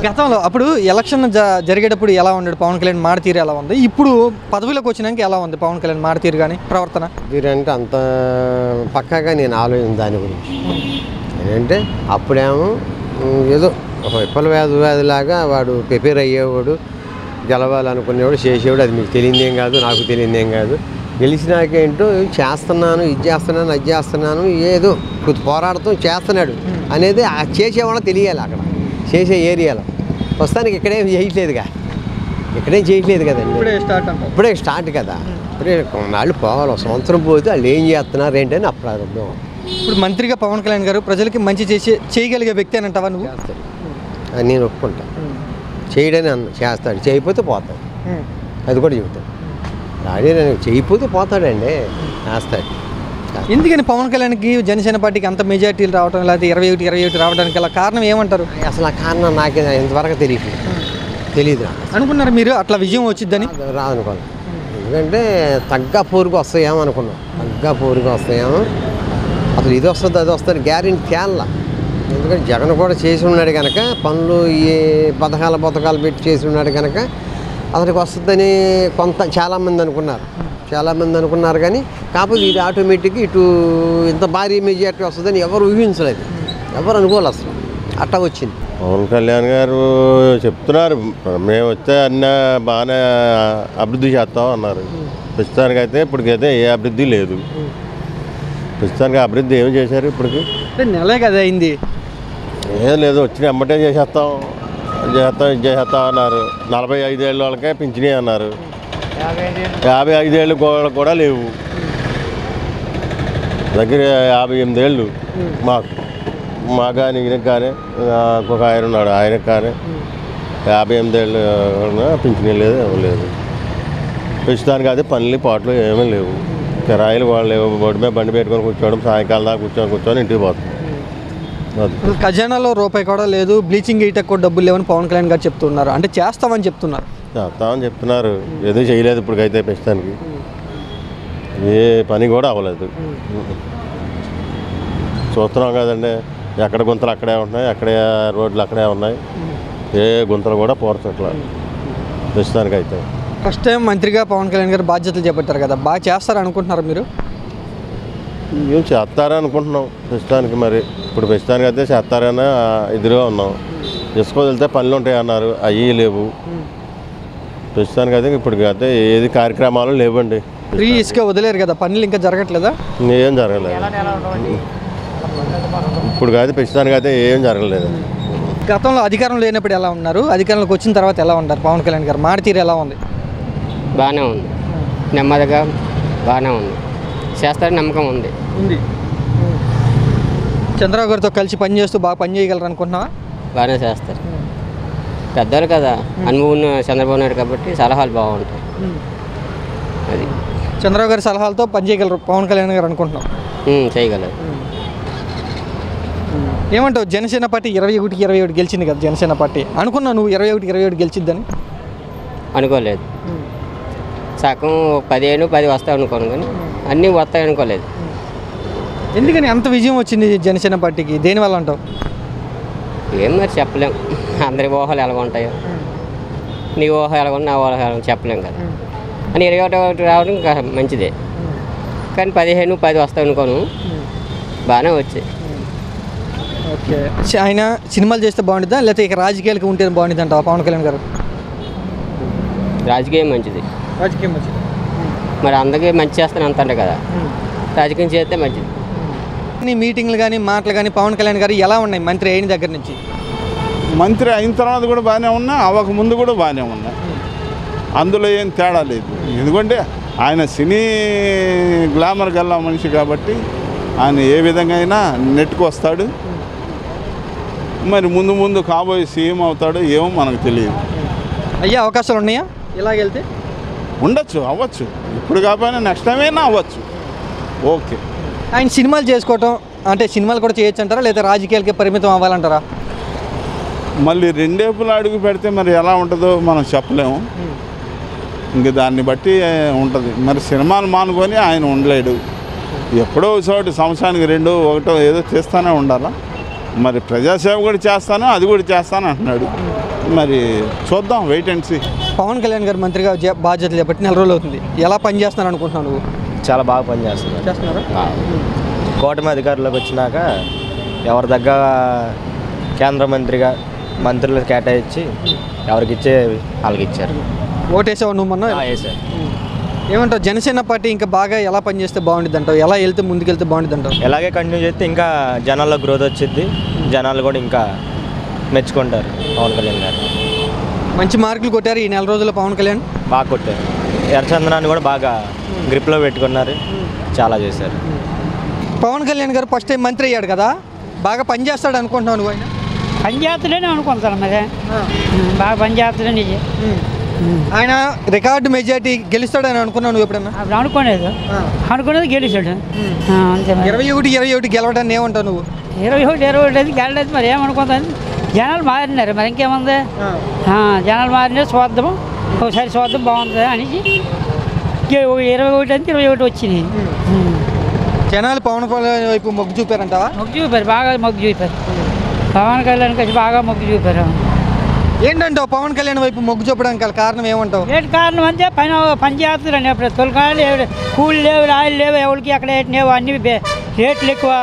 గతంలో అప్పుడు ఎలక్షన్ జరిగేటప్పుడు ఎలా ఉన్నాడు పవన్ కళ్యాణ్ మాట తీరు ఎలా ఉంది, ఇప్పుడు పదవిలోకి వచ్చినాక ఎలా ఉంది పవన్ కళ్యాణ్ మాట తీరు కానీ ప్రవర్తన? తీరంటే అంత పక్కాగా నేను ఆలోచన దాని గురించి ఏంటంటే అప్పుడేమో ఏదో ఒక వ్యాధిలాగా వాడు ప్రిపేర్ అయ్యేవాడు, గెలవాలనుకునేవాడు, చేసేవాడు. అది మీకు తెలియదేం కాదు, నాకు తెలియదేం కాదు. గెలిచినాకేంటో చేస్తున్నాను, ఇది చేస్తున్నాను, అది చేస్తున్నాను, ఏదో కొద్ది పోరాడతాం చేస్తున్నాడు అనేది ఆ చేసేవాళ్ళ తెలియాలి. అక్కడ చేసే ఏరియాలో ప్రస్తుతానికి ఇక్కడేం చేయట్లేదుగా, ఇక్కడేం చేయట్లేదు కదండి. ఇప్పుడే స్టార్ట్ కదా, ఇప్పుడే కొన్నాళ్ళు పోవాలి. ఒక సంవత్సరం పోతే వాళ్ళు ఏం చేస్తున్నారు ఏంటని అప్పుడు అర్థం. ఇప్పుడు మంత్రిగా పవన్ కళ్యాణ్ గారు ప్రజలకి మంచి చేయగలిగే వ్యక్తి అని అంటావా నువ్వు? అది నేను ఒప్పుకుంటాను. చేయడని చేస్తాడు, చేయకపోతే పోతాడు, అది కూడా చెబుతాడు. అదే చేయకపోతే పోతాడండి, చేస్తాడు. ఎందుకని పవన్ కళ్యాణ్కి జనసేన పార్టీకి అంత మెజార్టీలు రావడం, లేకపోతే 21 రావడానికి గల కారణం ఏమంటారు? అసలు ఆ కారణం నాకే ఇంతవరకు తెలియదు. అనుకున్నారు మీరు అట్లా విజయం వచ్చిద్దని? రాదనుకోవాలి. ఎందుకంటే తగ్గ పోరుకు వస్తాయేమో అనుకున్నాం, తగ్గ పోరుకు వస్తాయేమో. అసలు ఇది వస్తుంది అది వస్తుంది గ్యారెంటీ తేళ్ళ. ఎందుకంటే జగన్ కూడా చేసి ఉన్నాడు కనుక, పనులు ఈ పథకాలు పెట్టి చేసి ఉన్నాడు కనుక అతనికి వస్తుందని చాలామంది అనుకున్నారు. కానీ కాకపోతే ఇది ఆటోమేటిక్గా ఇటు ఇంత భారీ మెజార్టీ వస్తుందని ఎవరు ఊహించలేదు, ఎవరు అనుకోలేదు అసలు. అట్టా వచ్చింది. పవన్ కళ్యాణ్ గారు చెప్తున్నారు మేము వస్తే అన్నీ బాగానే అభివృద్ధి చేస్తాం అన్నారు. ప్రస్తుతానికైతే ఇప్పటికైతే ఏ అభివృద్ధి లేదు. ప్రస్తుతానికి అభివృద్ధి ఏమి చేశారు ఇప్పటికి? నెలే కదా అయింది, ఏం లేదు. వచ్చిన అమ్మటే చేసేస్తాం ఇది చేసేస్తాం అన్నారు. 45 ఏళ్ళ వాళ్ళకే పింఛనీ అన్నారు. 55 ఏళ్ళు కూడా లేవు. దగ్గర 58 ఏళ్ళు మాకు కానీ ఈయనకు కానీ, ఇంకొక ఆయన ఉన్నాడు ఆయనకు కానీ 58 ఏళ్ళు పింఛనీ లేదు, ఏమీ లేదు. ప్రస్తుతానికి అదే పనులు పాటలు ఏమీ లేవు. కిరాయిలు వాళ్ళు లేవు. బొడ్డు మీద బండి పెట్టుకొని కూర్చోవడం, సాయంకాలం దాకా కూర్చొని ఇంటికి పోతాం. ఖజానాలో రూపాయి కూడా లేదు, బ్లీచింగ్ వేయటకు కూడా డబ్బులు లేవని పవన్ కళ్యాణ్ గారు చెప్తున్నారు. అంటే చేస్తామని చెప్తున్నారు, ఏదో చేయలేదు ఇప్పటికైతే. ప్రస్తుతానికి ఏ పని కూడా అవ్వలేదు. చూస్తున్నాం కదండి, ఎక్కడ గుంతలు అక్కడే ఉంటున్నాయి, అక్కడే రోడ్లు అక్కడే ఉన్నాయి. ఏ గుంతలు కూడా పోర్చట్లా ప్రస్తుతానికి అయితే. ఫస్ట్ టైం మంత్రిగా పవన్ కళ్యాణ్ గారు బాధ్యతలు చేపట్టారు కదా, బాగా చేస్తారు అనుకుంటున్నారు మీరు? ఏం చేస్తారని అనుకుంటున్నాం ప్రస్తుతానికి. మరి ఇప్పుడు ప్రస్తుతానికి అయితే చేస్తారని ఎదురుగా ఉన్నాం. వెళ్తే పనులు ఉంటాయి అన్నారు, అవి లేవు. ప్రస్తుతానికి అయితే ఇప్పటికైతే ఏది కార్యక్రమాలు లేవండి. ఫ్రీ ఇసుక వదిలేరు కదా, పనులు ఇంకా జరగట్లేదా? ఏం జరగలేదు ఇప్పటికైతే, ప్రస్తుతానికి అయితే ఏం జరగలేదు. గతంలో అధికారం లేనప్పుడు ఎలా ఉన్నారు, అధికారంలోకి వచ్చిన తర్వాత ఎలా ఉన్నారు పవన్ కళ్యాణ్ గారు? మాట తీరు ఎలా ఉంది? బాగానే ఉంది, నెమ్మదిగా బాగానే ఉంది, చేస్తారని నమ్మకం ఉంది. చంద్రబాబు గారితో కలిసి పనిచేస్తూ బాగా పని చేయగలరు అనుకుంటున్నావా? బాగానే చేస్తారు, పెద్దలు కదా, అనుభవం ఉన్న చంద్రబాబు నాయుడు కాబట్టి సలహాలు బాగుంటాయి. అది చంద్రబాబు గారి సలహాలతో పని చేయగలరు పవన్ కళ్యాణ్ గారు అనుకుంటున్నాం. చేయగలరు. ఏమంటావు? జనసేన పార్టీ 21-27 గెలిచింది కదా జనసేన పార్టీ. అనుకున్నావు నువ్వు 21-27 గెలిచిద్దని? అనుకోలేదు. సగం 10 వస్తాయి అనుకోను, కానీ అన్నీ వస్తాయి అనుకోలేదు. ఎందుకని అంత విజయం వచ్చింది జనసేన పార్టీకి? దేనివల్ల అంటావు? ఏం మరి చెప్పలేం, అందరి ఊహలు ఎలా ఉంటాయో. నీ ఊహ ఎలా ఉన్నా, నా ఊహ ఎలా చెప్పలేం కదా. అని 21 రావడం ఇంకా మంచిదే, కానీ 15-10 వస్తాయి అనుకోను. బాగానే వచ్చాయి. ఓకే, ఆయన సినిమాలు చేస్తే బాగుంటుందా, లేకపోతే ఇక రాజకీయాలకు ఉంటే బాగుంటుంది అంటావా పవన్ కళ్యాణ్ గారు? రాజకీయం మంచిది. రాజకీయం మంచిది, మరి అందరికీ మంచి చేస్తాను అంతంటే కదా, రాజకీయం చేస్తే మంచిది. మీటింగ్లు కానీ మాటలు కానీ పవన్ కళ్యాణ్ గారు ఎలా ఉన్నాయి మంత్రి అయిన దగ్గర నుంచి? మంత్రి అయిన తర్వాత కూడా బాగానే ఉన్నా, అవ్వక ముందు కూడా బాగానే ఉన్నా. అందులో ఏం తేడా లేదు. ఎందుకంటే ఆయన సినీ గ్లామర్ గల్లా మనిషి కాబట్టి ఆయన ఏ విధంగా అయినా నెట్కు వస్తాడు. మరి ముందు కాబోయే సీఎం అవుతాడో ఏమో మనకు తెలియదు. అయ్యే అవకాశాలు ఉన్నాయా ఇలాగెళ్తే? ఉండొచ్చు, అవ్వచ్చు. ఇప్పుడు కాకపోయినా నెక్స్ట్ టైం అయినా అవ్వచ్చు. ఓకే, ఆయన సినిమాలు చేసుకోవటం అంటే సినిమాలు కూడా చేయొచ్చు అంటారా, లేదా రాజకీయాలకే పరిమితం అవ్వాలంటారా? మళ్ళీ రెండేపులు అడుగు పెడితే మరి ఎలా ఉంటుందో మనం చెప్పలేము. ఇంక దాన్ని బట్టి ఉంటుంది. మరి సినిమాలు మానుకొని ఆయన ఉండలేడు. ఎప్పుడో ఒకసారి సంవత్సరానికి 2-1 ఏదో చేస్తూనే ఉండాలా. మరి ప్రజాసేవ కూడా చేస్తాను, అది కూడా చేస్తాను అంటున్నాడు. మరి చూద్దాం, wait and see. Pawan Kalyan గారు మంత్రిగా బాధ్యతలు చేపట్టి 4 రోజులు అవుతుంది. ఎలా పనిచేస్తున్నారు అనుకుంటున్నావు నువ్వు? చాలా బాగా పనిచేస్తున్నారు. చేస్తున్నారా? కూటమి అధికారంలోకి వచ్చినాక ఎవరి దగ్గర కేంద్ర మంత్రిగా మంత్రులు కేటాయించి ఎవరికి ఇచ్చే వాళ్ళకి ఇచ్చారు. ఓటేసావు నువ్వు మొన్న? వేసారు. ఏమంటావు, జనసేన పార్టీ ఇంకా బాగా ఎలా పనిచేస్తే బాగుంటుంది అంటావు? ఎలా వెళ్తే ముందుకెళ్తే బాగుంటుంది అంటావు? ఇలాగే కంటిన్యూ చేస్తే ఇంకా జనాల్లో గ్రోత్ వచ్చింది, జనాలు కూడా ఇంకా మెచ్చుకుంటారు పవన్ కళ్యాణ్ గారు. మంచి మార్కులు కొట్టారు ఈ 4 రోజుల్లో పవన్ కళ్యాణ్. బాగా కొట్టారు. ఎర్రచందనాన్ని కూడా బాగా గ్రిప్లో పెట్టుకున్నారు, చాలా చేశారు. పవన్ కళ్యాణ్ గారు ఫస్ట్ టైం మంత్రి అయ్యాడు కదా, బాగా పనిచేస్తాడు అనుకుంటున్నావు నువ్వు? ఆయన పనిచేస్తాడని అనుకుంటాను మరి, బాగా పనిచేస్తాడని. ఆయన రికార్డు మెజార్టీ గెలుస్తాడని అనుకున్నావు నువ్వు ఎప్పుడన్నా? అప్పుడు అనుకునేది గెలిచాడు అంతే. 21 గెలవడాన్ని ఏమంటావు నువ్వు? 21 అది గెలలేదు మరి, ఏమనుకుంటాను. జనాలు మారినారు మరి, ఇంకేముంది. జనాలు మారినారు, చూద్దాము ఒకసారి చూద్దాం బాగుంటుంది అనేసి 21 అంటే 21 వచ్చినాయి. జనాలు పవన్ కళ్యాణ్ వైపు మొగ్గు చూపారంటావా? మొగ్గు చూపారు, బాగా మొగ్గు చూపారు. పవన్ కళ్యాణ్ కలిసి బాగా మొగ్గు చూపారు. ఏంటంటావు పవన్ కళ్యాణ్ వైపు మొగ్గు చూపడానికి గల కారణం ఏమంటావు? ఏంటి కారణం అంటే పని చేస్తారండి. అప్పుడు తొలకాయలు కూలి లేవు, రాయలు లేవు, ఎవరికి ఎక్కడ లేవు, అన్ని రేట్లు ఎక్కువ,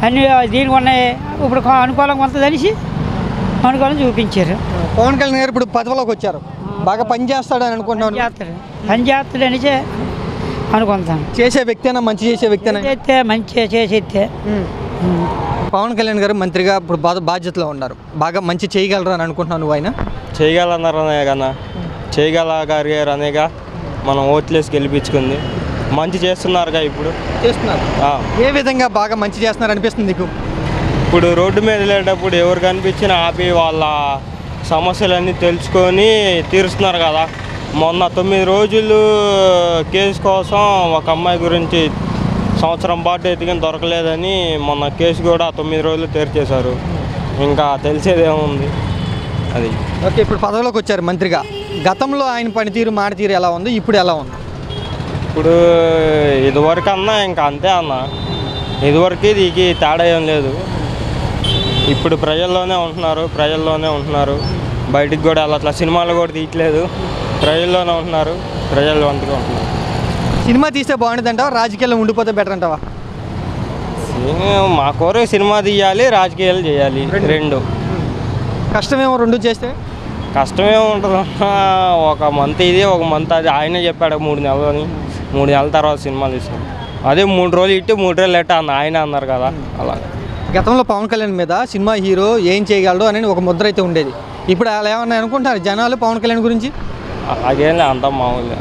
అన్నీ దీనికి ఉన్నాయి. ఇప్పుడు అనుకూలంగా ఉంటుంది అనేసి అనుకూలం చూపించారు. పవన్ కళ్యాణ్ గారు ఇప్పుడు పదవిలోకి వచ్చారు, బాగా పని చేస్తాడని అనుకుంటున్నాను. పని చేస్తాడు అనేసి అనుకుంటాను. చేసే వ్యక్తేనా, మంచి చేసే వ్యక్తేనా? చేస్తే మంచి చేసేస్తే. పవన్ కళ్యాణ్ గారు మంత్రిగా ఇప్పుడు బాధ్యతలో ఉన్నారు, బాగా మంచి చేయగలరు అని అనుకుంటున్నాను నువ్వు? ఆయన చేయగలన్నారనే కన్నా చేయగలగారు అనేగా మనం ఓట్లేసి గెలిపించుకుంది. మంచి చేస్తున్నారుగా ఇప్పుడు చేస్తున్నారు. ఏ విధంగా బాగా మంచి చేస్తున్నారు అనిపిస్తుంది నీకు? ఇప్పుడు రోడ్డు మీద వెళ్ళేటప్పుడు ఎవరు కనిపించినా ఆపి వాళ్ళ సమస్యలన్నీ తెలుసుకొని తీరుస్తున్నారు కదా. మొన్న 9 రోజులు కేసు కోసం ఒక అమ్మాయి గురించి సంవత్సరం పాటు ఎతికిన దొరకలేదని మొన్న కేసు కూడా 9 రోజులు తెరిచేశారు. ఇంకా తెలిసేదేముంది అది. ఓకే, ఇప్పుడు పదవిలోకి వచ్చారు మంత్రిగా. గతంలో ఆయన పనితీరు మాటతీరు ఎలా ఉంది, ఇప్పుడు ఎలా ఉంది? ఇప్పుడు ఇదివరకు అన్నా ఇంకా అంతే అన్న, ఇదివరకు దీనికి తేడా ఏం లేదు. ఇప్పుడు ప్రజల్లోనే ఉంటున్నారు, బయటికి కూడా అట్లా సినిమాలు కూడా తీయట్లేదు, ప్రజల్లోనే ఉంటున్నారు, ప్రజలు వంతుగా ఉంటున్నారు. సినిమా తీస్తే బాగుంటుంది అంటావా, రాజకీయాల్లో ఉండిపోతే బెటర్ అంటావా? మా కోరే సినిమా తీయాలి, రాజకీయాలు చేయాలి, రెండు. కష్టమేమో రెండు చేస్తే? కష్టమేమో ఉంటుంది. ఒక మంత్ ఇది, ఒక మంత్ అది. ఆయనే చెప్పాడు 3 నెలలు అని. 3 నెలల తర్వాత సినిమా తీసాం. అదే 3 రోజులు ఇట్టి 3 రోజులు ఎట్టా అన్న ఆయన అన్నారు కదా, అలా. గతంలో పవన్ కళ్యాణ్ మీద సినిమా హీరో ఏం చేయగలడు అని ఒక ముద్ర అయితే ఉండేది. ఇప్పుడు అలా ఏమన్నా అనుకుంటారు జనాలు పవన్ కళ్యాణ్ గురించి? అలాగేం అంతా మామూలు.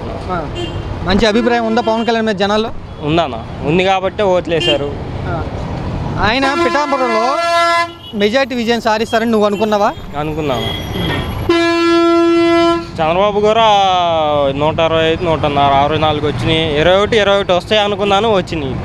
మంచి అభిప్రాయం ఉందా పవన్ కళ్యాణ్ మీద జనాల్లో? ఉందన్న, ఉంది కాబట్టి ఓట్లేశారు. ఆయన పిఠాపురంలో మెజార్టీ విజయం సాధిస్తారని నువ్వు అనుకున్నావా? అనుకున్నాను. చంద్రబాబు గారు 125, 164 వచ్చినాయి. 21 వస్తాయి అనుకున్నాను, వచ్చినాయి.